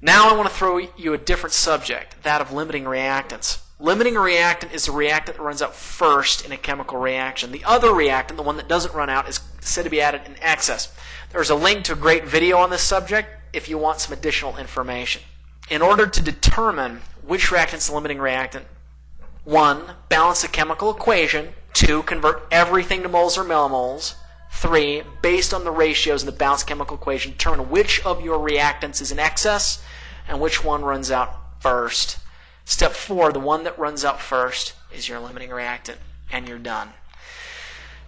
Now I want to throw you a different subject, that of limiting reactants. Limiting a reactant is the reactant that runs out first in a chemical reaction. The other reactant, the one that doesn't run out, is said to be added in excess. There's a link to a great video on this subject if you want some additional information. In order to determine which reactant is the limiting reactant, 1. Balance the chemical equation. 2. Convert everything to moles or millimoles. 3. Based on the ratios in the balanced chemical equation, determine which of your reactants is in excess and which one runs out first. Step 4, the one that runs out first is your limiting reactant, and you're done.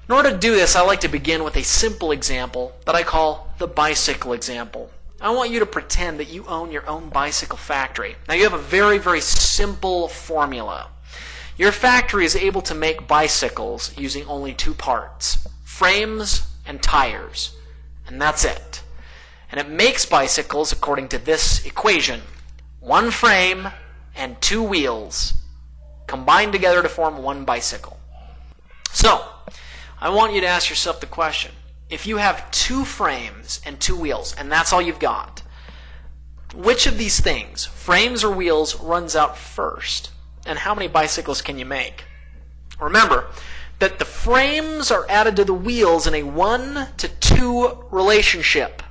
In order to do this, I like to begin with a simple example that I call the bicycle example. I want you to pretend that you own your own bicycle factory. Now you have a very, very simple formula. Your factory is able to make bicycles using only 2 parts, frames and tires, and that's it. And it makes bicycles according to this equation: 1 frame and 2 wheels combined together to form 1 bicycle. So, I want you to ask yourself the question, if you have 2 frames and 2 wheels, and that's all you've got, which of these things, frames or wheels, runs out first? And how many bicycles can you make? Remember that the frames are added to the wheels in a 1-to-2 relationship,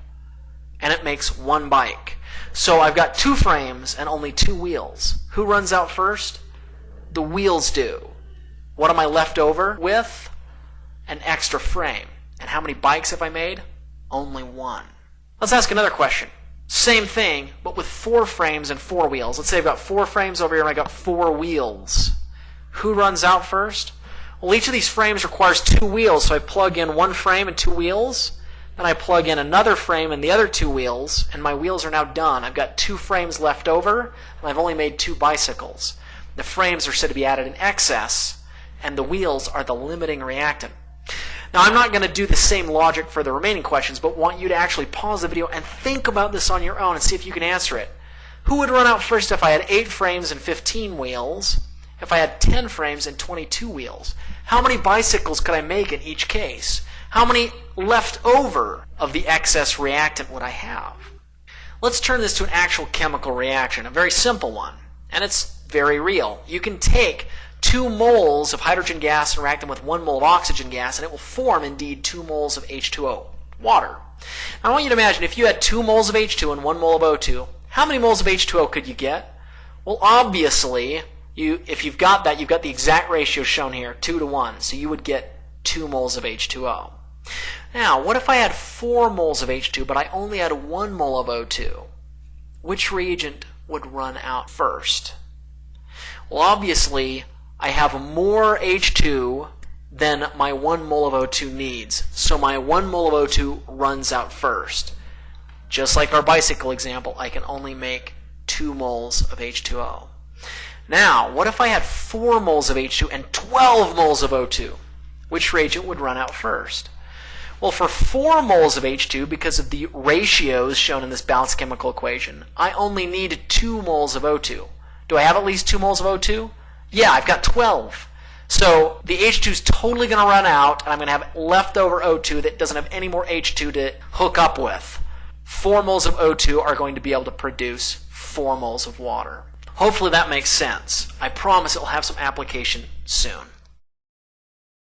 and it makes 1 bike. So I've got 2 frames and only 2 wheels. Who runs out first? The wheels do. What am I left over with? An extra frame. And how many bikes have I made? Only 1. Let's ask another question. Same thing, but with 4 frames and 4 wheels. Let's say I've got 4 frames over here and I've got 4 wheels. Who runs out first? Well, each of these frames requires 2 wheels, so I plug in 1 frame and 2 wheels. Then I plug in another frame and the other 2 wheels, and my wheels are now done. I've got 2 frames left over, and I've only made 2 bicycles. The frames are said to be added in excess, and the wheels are the limiting reactant. Now, I'm not going to do the same logic for the remaining questions, but want you to actually pause the video and think about this on your own and see if you can answer it. Who would run out first if I had 8 frames and 15 wheels? If I had 10 frames and 22 wheels? How many bicycles could I make in each case? How many left over of the excess reactant would I have? Let's turn this to an actual chemical reaction, a very simple one, and it's very real. You can take 2 moles of hydrogen gas and react them with 1 mole of oxygen gas, and it will form, indeed, 2 moles of H2O, water. Now, I want you to imagine if you had 2 moles of H2 and 1 mole of O2, how many moles of H2O could you get? Well, obviously, if you've got that, you've got the exact ratio shown here, 2 to 1, so you would get 2 moles of H2O. Now, what if I had 4 moles of H2, but I only had 1 mole of O2? Which reagent would run out first? Well, obviously, I have more H2 than my 1 mole of O2 needs, so my 1 mole of O2 runs out first. Just like our bicycle example, I can only make 2 moles of H2O. Now, what if I had 4 moles of H2 and 12 moles of O2? Which reagent would run out first? Well, for 4 moles of H2, because of the ratios shown in this balanced chemical equation, I only need 2 moles of O2. Do I have at least 2 moles of O2? Yeah, I've got 12. So the H2 is totally going to run out, and I'm going to have leftover O2 that doesn't have any more H2 to hook up with. 4 moles of O2 are going to be able to produce 4 moles of water. Hopefully that makes sense. I promise it will have some application soon.